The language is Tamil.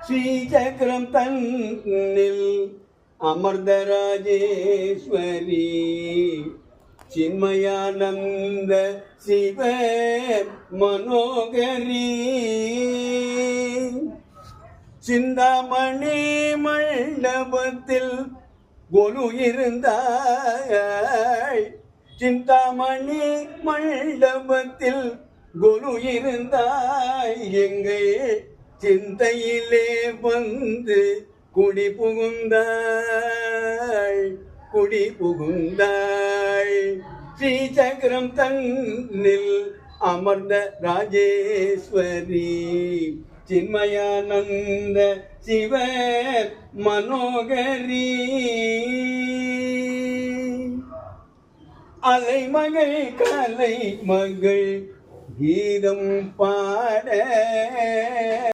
ஸ்ரீசக்கரம் தன்னில் அமர்தராஜேஸ்வரி சின்மயானந்த சிவ மனோகரி சிந்தாமணி மண்டபத்தில் கொலு இருந்தாய். சிந்தாமணி மண்டபத்தில் கொலு இருந்தாய். எங்கள் சிந்தையிலே வந்து குடி புகுந்தாய். ஸ்ரீசக்கரம் தன்னில் அமர்ந்த ராஜேஸ்வரி சின்மயானந்த சிவ மனோகரி அலைமகள் கலை மகள் கீதம் பாட